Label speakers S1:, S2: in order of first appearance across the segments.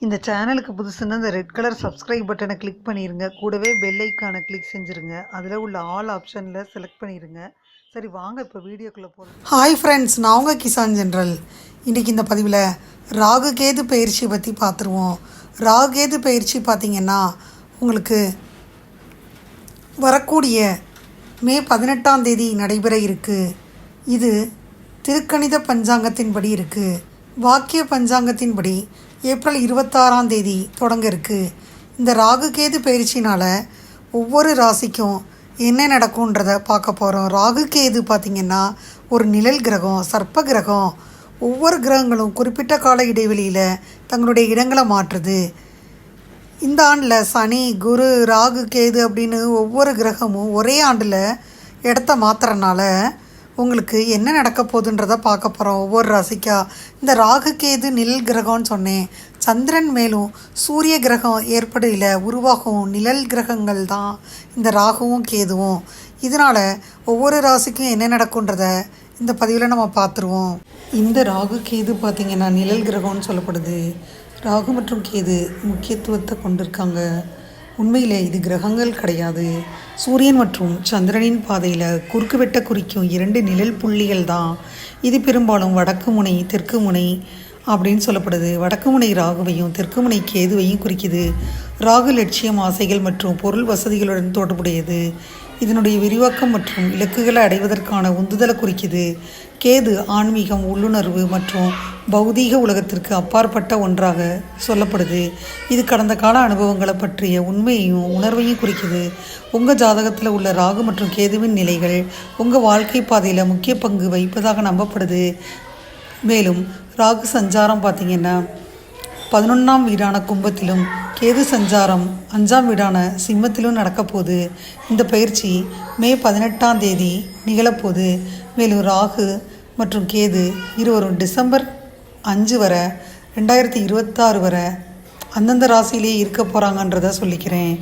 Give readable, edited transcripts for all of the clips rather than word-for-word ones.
S1: இந்த சேனலுக்கு புதுசுன்னா இந்த ரெட் கலர் சப்ஸ்கிரைப் பட்டனை கிளிக் பண்ணிடுங்க. கூடவே பெல் ஐக்கானை கிளிக் செஞ்சுருங்க. அதில் உள்ள ஆல் ஆப்ஷனில் செலக்ட் பண்ணிடுங்க. சரி வாங்க இப்போ வீடியோக்குள்ளே போகலாம்.
S2: ஹாய் ஃப்ரெண்ட்ஸ், நான் உங்கள் கிசான் ஜென்ரல். இன்றைக்கி இந்த பதிவில் ராகு கேது பயிற்சி பற்றி பார்த்துருவோம். ராகு கேது பயிற்சி பார்த்திங்கன்னா உங்களுக்கு வரக்கூடிய மே 18ஆம் தேதி நடைபெற இருக்குது. இது திருக்கணித பஞ்சாங்கத்தின்படி இருக்குது. வாக்கிய பஞ்சாங்கத்தின்படி ஏப்ரல் 26ஆம் தேதி தொடங்க இருக்குது. இந்த ராகு கேது பயிற்சினால் ஒவ்வொரு ராசிக்கும் என்ன நடக்கும்ன்றதை பார்க்க போகிறோம். ராகு கேது பார்த்திங்கன்னா ஒரு நிழல் கிரகம், சர்ப்ப கிரகம். ஒவ்வொரு கிரகங்களும் குறிப்பிட்ட கால இடைவெளியில் தங்களுடைய இடங்களை மாற்றுது. இந்த ஆண்டில் சனி, குரு, ராகு, கேது அப்படின்னு ஒவ்வொரு கிரகமும் ஒரே ஆண்டில் இடத்த மாற்றுறனால உங்களுக்கு என்ன நடக்க போகுதுன்றதை பார்க்க போகிறோம் ஒவ்வொரு ராசிக்கா. இந்த ராகு கேது நிழல் கிரகம்னு சொன்னேன். சந்திரன் மேலும் சூரிய கிரகம் ஏற்படையில் உருவாகும் நிழல் கிரகங்கள் தான் இந்த ராகுவும் கேதுவும். இதனால் ஒவ்வொரு ராசிக்கும் என்ன நடக்குன்றத இந்த பதிவில் நம்ம பார்த்துருவோம். இந்த ராகு கேது பார்த்திங்கன்னா நிழல் கிரகம்னு சொல்லப்படுது. ராகு மற்றும் கேது முக்கியத்துவத்தை கொண்டிருக்காங்க. உண்மையில் இது கிரகங்கள் கிடையாது. சூரியன் மற்றும் சந்திரனின் பாதையில் குறுக்கு வெட்ட குறிக்கும் 2 நிழல் புள்ளிகள் தான். இது பெரும்பாலும் வடக்கு முனை, தெற்கு முனை அப்படின்னு சொல்லப்படுது. வடக்கு முனை ராகுவையும் தெற்கு முனை கேதுவையும் குறிக்குது. ராகு லட்சியம், ஆசைகள் மற்றும் பொருள் வசதிகளுடன் தொடர்புடையது. இதனுடைய விரிவாக்கம் மற்றும் இலக்குகளை அடைவதற்கான உந்துதலை குறிக்குது. கேது ஆன்மீகம், உள்ளுணர்வு மற்றும் பௌதீக உலகத்திற்கு அப்பாற்பட்ட ஒன்றாக சொல்லப்படுது. இது கடந்த கால அனுபவங்களை பற்றிய உண்மையையும் உணர்வையும் குறிக்குது. உங்கள் ஜாதகத்தில் உள்ள ராகு மற்றும் கேதுவின் நிலைகள் உங்கள் வாழ்க்கை பாதையில் முக்கிய பங்கு வகிப்பதாக நம்பப்படுது. மேலும் ராகு சஞ்சாரம் பார்த்திங்கன்னா 11ஆம் வீடான கும்பத்திலும் கேது சஞ்சாரம் 5ஆம் வீடான சிம்மத்திலும் நடக்கப்போகுது. இந்த பயிற்சி மே 18ஆம் தேதி நிகழப்போகுது. மேலும் ராகு மற்றும் கேது இருவரும் டிசம்பர் 5 வரை 2026 வரை அந்தந்த ராசியிலே இருக்க போகிறாங்கன்றதை சொல்லிக்கிறேன்.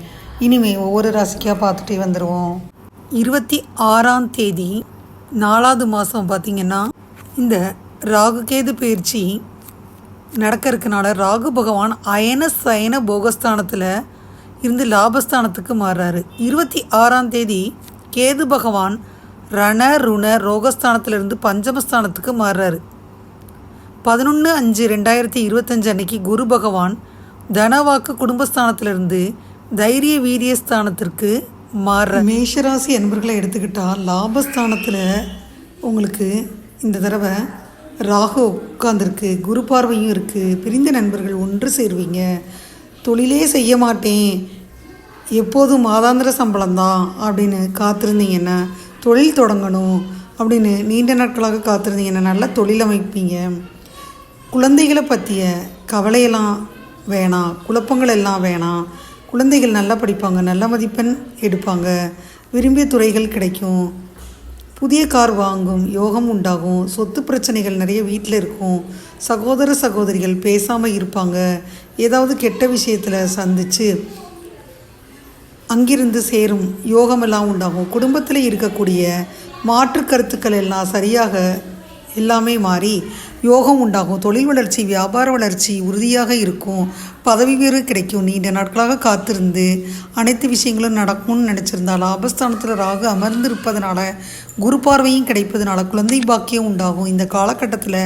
S2: இனிமேல் ஒவ்வொரு ராசிக்காக பார்த்துட்டே வந்துடுவோம். 26ஆம் தேதி 4வது மாதம் பார்த்திங்கன்னா இந்த ராகு கேது பயிற்சி நடக்க இருக்கனால ராகு பகவான் அயன சயன போகஸ்தானத்தில் இருந்து லாபஸ்தானத்துக்கு மாறுறாரு. 26ஆம் தேதி கேது பகவான் ரண ருண ரோகஸ்தானத்திலிருந்து பஞ்சமஸ்தானத்துக்கு மாறுறாரு. 11/5/2025 அன்னைக்கு குரு பகவான் தனவாக்கு குடும்பஸ்தானத்திலிருந்து தைரிய வீரியஸ்தானத்திற்கு மாறுறார். மேஷராசி அன்பர்களை எடுத்துக்கிட்டால் லாபஸ்தானத்தில் உங்களுக்கு இந்த தடவை ராகு உட்கார்ந்துருக்கு. குரு பார்வையும் இருக்குது. பிரிந்த நண்பர்கள் ஒன்று சேருவீங்க. தொழிலே செய்ய மாட்டேன், எப்போதும் மாதாந்திர சம்பளம்தான் அப்படின்னு காத்திருந்தீங்கன்னா, தொழில் தொடங்கணும் அப்படின்னு நீண்ட நாட்களாக காத்திருந்தீங்கன்னா நல்ல தொழில் அமைப்பீங்க. குழந்தைகளை பற்றிய கவலையெல்லாம் வேணாம், குழப்பங்கள் எல்லாம் வேணாம். குழந்தைகள் நல்லா படிப்பாங்க, நல்ல மதிப்பெண் எடுப்பாங்க, விரும்பிய துறைகள் கிடைக்கும். புதிய கார் வாங்கும் யோகம் உண்டாகும். சொத்து பிரச்சனைகள் நிறைய வீட்டில் இருக்கும். சகோதர சகோதரிகள் பேசாமல் இருப்பாங்க. ஏதாவது கெட்ட விஷயத்தில் சந்தித்து அங்கிருந்து சேரும் யோகமெல்லாம் உண்டாகும். குடும்பத்தில் இருக்கக்கூடிய மாற்று கருத்துக்கள் எல்லாம் சரியாக எல்லாமே மாறி யோகம் உண்டாகும். தொழில் வளர்ச்சி, வியாபார வளர்ச்சி உறுதியாக இருக்கும். பதவி உயர்வு கிடைக்கும். நீண்ட நாட்களாக காத்திருந்து அனைத்து விஷயங்களும் நடக்கும்னு நினச்சிருந்தா லாபஸ்தானத்தில் ராகு அமர்ந்திருப்பதனால குரு பார்வையும் கிடைப்பதனால குழந்தை பாக்கியம் உண்டாகும். இந்த காலகட்டத்தில்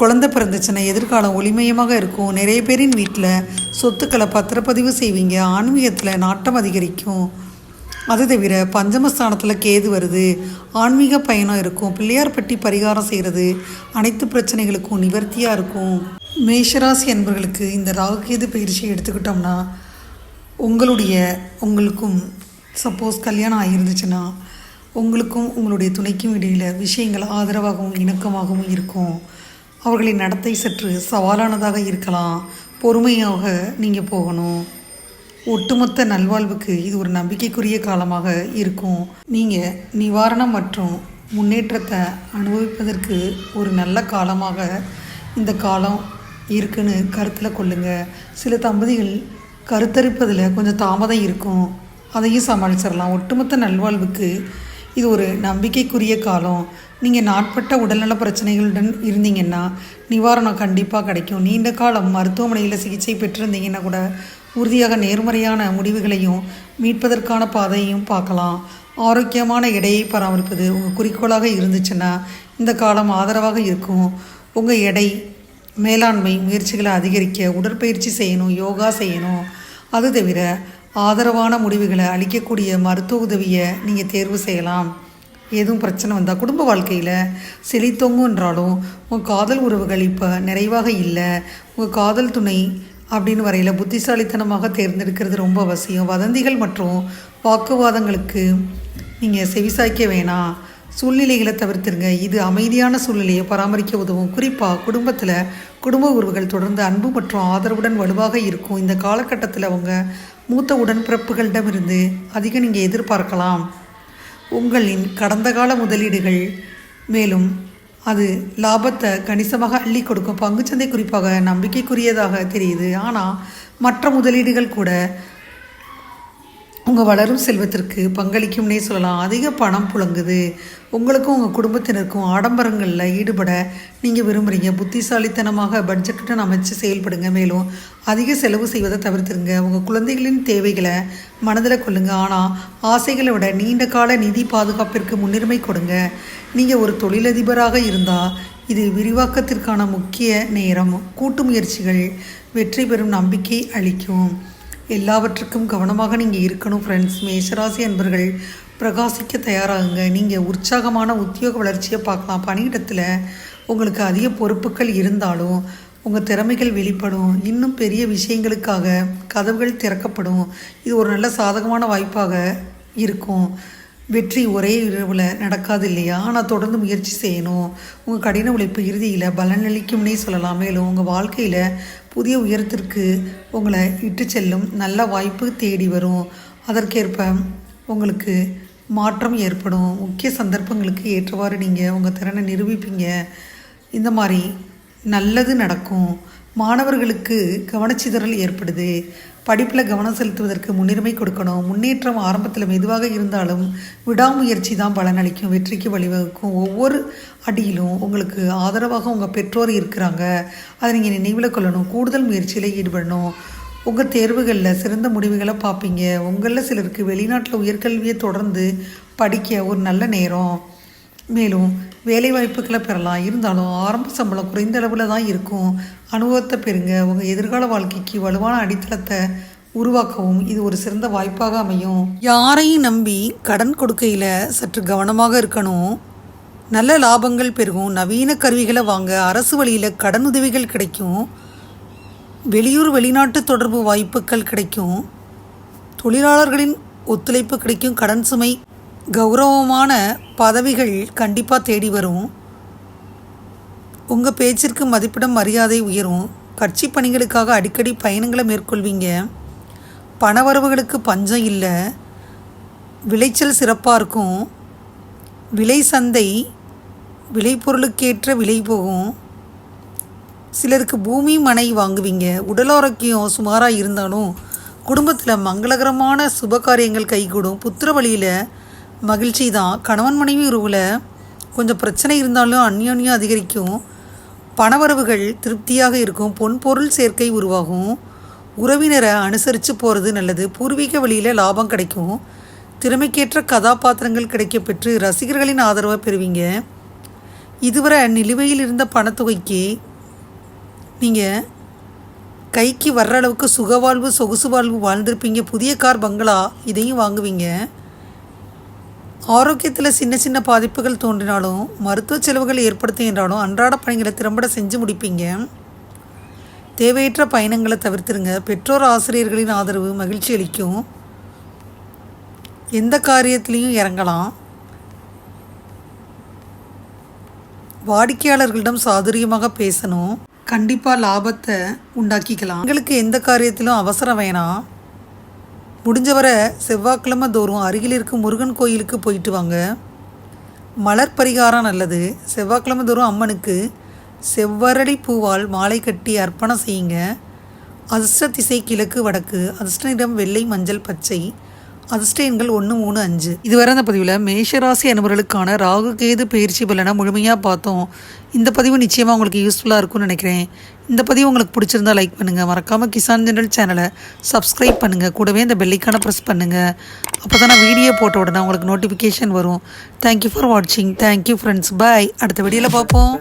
S2: குழந்தை பிறந்துச்சுன்னா எதிர்காலம் ஒளிமயமாக இருக்கும். நிறைய பேரின் வீட்டில் சொத்துக்களை பத்திரப்பதிவு செய்வீங்க. ஆன்மீகத்தில் நாட்டம் அதிகரிக்கும். அது தவிர பஞ்சமஸ்தானத்தில் கேது வருது. ஆன்மீக பயணம் இருக்கும். பிள்ளையார்பட்டி பரிகாரம் செய்கிறது அனைத்து பிரச்சனைகளுக்கும் நிவர்த்தியாக இருக்கும். மேஷராசி அன்பர்களுக்கு இந்த ராகு கேது பயிற்சியை எடுத்துக்கிட்டோம்னா உங்களுக்கும் சப்போஸ் கல்யாணம் ஆகிருந்துச்சுன்னா உங்களுக்கும் உங்களுடைய துணைக்கும் இடையில் விஷயங்கள் ஆதரவாகவும் இணக்கமாகவும் இருக்கும். அவர்களின் நடத்தை சற்று சவாலானதாக இருக்கலாம். பொறுமையாக நீங்கள் போகணும். ஒட்டுமொத்த நல்வாழ்வுக்கு இது ஒரு நம்பிக்கைக்குரிய காலமாக இருக்கும். நீங்கள் நிவாரணம் மற்றும் முன்னேற்றத்தை அனுபவிப்பதற்கு ஒரு நல்ல காலமாக இந்த காலம் இருக்குன்னு கருத்தில் கொள்ளுங்கள். சில தம்பதிகள் கருத்தரிப்பதில் கொஞ்சம் தாமதம் இருக்கும், அதையும் சமாளிச்சிடலாம். ஒட்டுமொத்த நல்வாழ்வுக்கு இது ஒரு நம்பிக்கைக்குரிய காலம். நீங்கள் நாட்பட்ட உடல்நல பிரச்சனைகளுடன் இருந்தீங்கன்னா நிவாரணம் கண்டிப்பாக கிடைக்கும். நீண்ட காலம் மருத்துவமனையில் சிகிச்சை பெற்றிருந்தீங்கன்னா கூட உறுதியாக நேர்மறையான முடிவுகளையும் மீட்பதற்கான பாதையையும் பார்க்கலாம். ஆரோக்கியமான எடையை பராமரிப்பது உங்கள் குறிக்கோளாக இருந்துச்சுன்னா இந்த காலம் ஆதரவாக இருக்கும். உங்கள் எடை மேலாண்மை முயற்சிகளை அதிகரிக்க உடற்பயிற்சி செய்யணும், யோகா செய்யணும். அது தவிர ஆதரவான முடிவுகளை அளிக்கக்கூடிய மருத்துவ உதவியை நீங்கள் தேர்வு செய்யலாம். எதுவும் பிரச்சனை வந்தால் குடும்ப வாழ்க்கையில் செழித்தோங்கும் என்றாலும் உங்கள் காதல் உறவுகள் இப்போ நிறைவாக இல்லை. உங்கள் காதல் துணை அப்படின்னு வரையில் புத்திசாலித்தனமாக தேர்ந்தெடுக்கிறது ரொம்ப அவசியம். வதந்திகள் மற்றும் வாக்குவாதங்களுக்கு நீங்கள் செவிசாய்க்க வேணாம். சூழ்நிலைகளை தவிர்த்துருங்க. இது அமைதியான சூழ்நிலையை பராமரிக்க உதவும். குறிப்பாக குடும்பத்தில் குடும்ப உறவுகள் தொடர்ந்து அன்பு மற்றும் ஆதரவுடன் வலுவாக இருக்கும். இந்த காலகட்டத்தில் அவங்க மூத்த உடன்பிறப்புகளிடமிருந்து அதிகம் நீங்கள் எதிர்பார்க்கலாம். உங்களின் கடந்த கால முதலீடுகள் மேலும் அது லாபத்தை கணிசமாக அள்ளி கொடுக்கும். பங்குச்சந்தை குறிப்பாக நம்பிக்கைக்குரியதாக தெரியுது. ஆனால் மற்ற முதலீடுகள் கூட உங்கள் வளரும் செல்வத்திற்கு பங்களிக்கும்னே சொல்லலாம். அதிக பணம் புழங்குது. உங்களுக்கும் உங்கள் குடும்பத்தினருக்கும் ஆடம்பரங்களில் ஈடுபட நீங்கள் விரும்புகிறீங்க. புத்திசாலித்தனமாக பட்ஜெட்டுடன் அமைச்சு செயல்படுங்க. மேலும் அதிக செலவு செய்வதை தவிர்த்துருங்க. உங்கள் குழந்தைகளின் தேவைகளை மனதில் கொள்ளுங்க. ஆனால் ஆசைகளை விட நீண்ட கால நிதி பாதுகாப்பிற்கு முன்னுரிமை கொடுங்க. நீங்கள் ஒரு தொழிலதிபராக இருந்தால் இது விரிவாக்கத்திற்கான முக்கிய நேரம். கூட்டு முயற்சிகள் வெற்றி பெறும் நம்பிக்கை அளிக்கும். எல்லாவற்றுக்கும் கவனமாக நீங்கள் இருக்கணும் ஃப்ரெண்ட்ஸ். மேஷராசி அன்பர்கள் பிரகாசிக்க தயாராகுங்க. நீங்கள் உற்சாகமான உத்தியோக வளர்ச்சியை பார்க்கலாம். பணியிடத்தில் உங்களுக்கு அதிக பொறுப்புகள் இருந்தாலும் உங்கள் திறமைகள் வெளிப்படும். இன்னும் பெரிய விஷயங்களுக்காக கதவுகள் திறக்கப்படும். இது ஒரு நல்ல சாதகமான வாய்ப்பாக இருக்கும். வெற்றி ஒரே இரவில் நடக்காது இல்லையா? ஆனால் தொடர்ந்து முயற்சி செய்யணும். உங்கள் கடின உழைப்பு இறுதியில் பலனளிக்கும்னே சொல்லலாம். மேலும் உங்கள் வாழ்க்கையில் புதிய உயரத்திற்கு உங்களை இட்டு செல்லும் நல்ல வாய்ப்பு தேடி வரும். அதற்கேற்ப உங்களுக்கு மாற்றம் ஏற்படும். முக்கிய சந்தர்ப்பங்களுக்கு ஏற்றவாறு நீங்கள் உங்கள் திறனை நிரூபிப்பீங்க. இந்த மாதிரி நல்லது நடக்கும். மாணவர்களுக்கு கவனச்சிதறல் ஏற்படுது. படிப்பில் கவனம் செலுத்துவதற்கு முன்னுரிமை கொடுக்கணும். முன்னேற்றம் ஆரம்பத்தில் மெதுவாக இருந்தாலும் விடாமுயற்சி தான் பலனளிக்கும், வெற்றிக்கு வழிவகுக்கும். ஒவ்வொரு அடியிலும் உங்களுக்கு ஆதரவாக உங்கள் பெற்றோர் இருக்கிறாங்க. அதை நீங்கள் நினைவில் கொள்ளணும். கூடுதல் முயற்சியில் ஈடுபடணும். உங்கள் தேர்வுகளில் சிறந்த முடிவுகளை பார்ப்பீங்க. உங்களில் சிலருக்கு வெளிநாட்டில் உயர்கல்வியை தொடர்ந்து படிக்க ஒரு நல்ல நேரம். மேலும் வேலை வாய்ப்புகளை பெறலாம். இருந்தாலும் ஆரம்ப சம்பளம் குறைந்த அளவில் தான் இருக்கும். அனுபவத்தை பெறுங்க. உங்கள் எதிர்கால வாழ்க்கைக்கு வலுவான அடித்தளத்தை உருவாக்கவும் இது ஒரு சிறந்த வாய்ப்பாக அமையும். யாரையும் நம்பி கடன் கொடுக்கையில் சற்று கவனமாக இருக்கணும். நல்ல லாபங்கள் பெருகும். நவீன கருவிகளை வாங்க அரசு வழியில் கடன் உதவிகள் கிடைக்கும். வெளியூர் வெளிநாட்டு தொடர்பு வாய்ப்புகள் கிடைக்கும். தொழிலாளர்களின் ஒத்துழைப்பு கிடைக்கும். கடன் சுமை கௌரவமான பதவிகள் கண்டிப்பாக தேடி வரும். உங்கள் பேச்சிற்கு மதிப்பிடம் மரியாதை உயரும். கட்சி பணிகளுக்காக அடிக்கடி பயணங்களை மேற்கொள்வீங்க. பணவரவுகளுக்கு பஞ்சம் இல்லை. விளைச்சல் சிறப்பாக இருக்கும். விலை சந்தை விளைபொருளுக்கேற்ற விலை போகும். சிலருக்கு பூமி மனை வாங்குவீங்க. உடல் ஆரோக்கியம் சுமாராக இருந்தாலும் குடும்பத்தில் மங்களகரமான சுபகாரியங்கள் கைகூடும். புத்திர வழியில் மகிழ்ச்சி தான். கணவன் மனைவி உறவில் கொஞ்சம் பிரச்சனை இருந்தாலும் அந்யோன்யம் அதிகரிக்கும். பணவரவுகள் திருப்தியாக இருக்கும். பொன்பொருள் சேர்க்கை உருவாகும். உறவினரை அனுசரித்து போகிறது நல்லது. பூர்வீக வழியில் லாபம் கிடைக்கும். திறமைக்கேற்ற கதாபாத்திரங்கள் கிடைக்கப்பெற்று ரசிகர்களின் ஆதரவை பெறுவீங்க. இதுவரை நிலுவையில் இருந்த பணத்தொகைக்கு நீங்கள் கைக்கு வர்ற அளவுக்கு சுகவாழ்வு சொகுசு வாழ்வு வாழ்ந்திருப்பீங்க. புதிய கார் பங்களா இதையும் வாங்குவீங்க. ஆரோக்கியத்தில் சின்ன சின்ன பாதிப்புகள் தோன்றினாலும் மருத்துவ செலவுகள் ஏற்படுத்துகின்றாலும் அன்றாட பணிகளை திறம்பட செஞ்சு முடிப்பீங்க. தேவையற்ற பயணங்களை தவிர்த்துருங்க. பெற்றோர் ஆசிரியர்களின் ஆதரவு மகிழ்ச்சி அளிக்கும். எந்த காரியத்திலையும் இறங்கலாம். வாடிக்கையாளர்களிடம் சாதுரியமாக பேசணும். கண்டிப்பாக லாபத்தை உண்டாக்கிக்கலாம். உங்களுக்கு எந்த காரியத்திலும் அவசரம் வேணாம். முடிஞ்சவரை செவ்வாய்க்கிழமை தோறும் அருகில் இருக்கும் முருகன் கோயிலுக்கு போயிட்டு வாங்க. மலர் பரிகாரம் நல்லது. செவ்வாய்க்கிழமை தோறும் அம்மனுக்கு செவ்வரளி பூவால் மாலை கட்டி அர்ப்பணம் செய்யுங்க. அதிர்ஷ்ட திசை கிழக்கு வடக்கு. அதிர்ஷ்ட நிறம் வெள்ளை மஞ்சள் பச்சை. அதிர்ஷ்ட எண்கள் 1, 3, 5. இதுவரை அந்த பதிவில் மேஷராசி அன்பர்களுக்கான ராகு கேது பயிற்சி பலனை முழுமையாக பார்த்தோம். இந்த பதிவு நிச்சயமாக உங்களுக்கு யூஸ்ஃபுல்லாக இருக்கும்னு நினைக்கிறேன். இந்த பதிவு உங்களுக்கு பிடிச்சிருந்தா லைக் பண்ணுங்கள். மறக்காமல் கிசான் ஜெனரல் சேனலை சப்ஸ்கிரைப் பண்ணுங்கள். கூடவே இந்த பெல்லைக்கான ப்ரெஸ் பண்ணுங்கள். அப்போ தான் நான் வீடியோ போட்ட உடனே உங்களுக்கு நோட்டிஃபிகேஷன் வரும். தேங்க்யூ ஃபார் வாட்சிங். Thank you friends. பாய். அடுத்த வீடியோவில் பார்ப்போம்.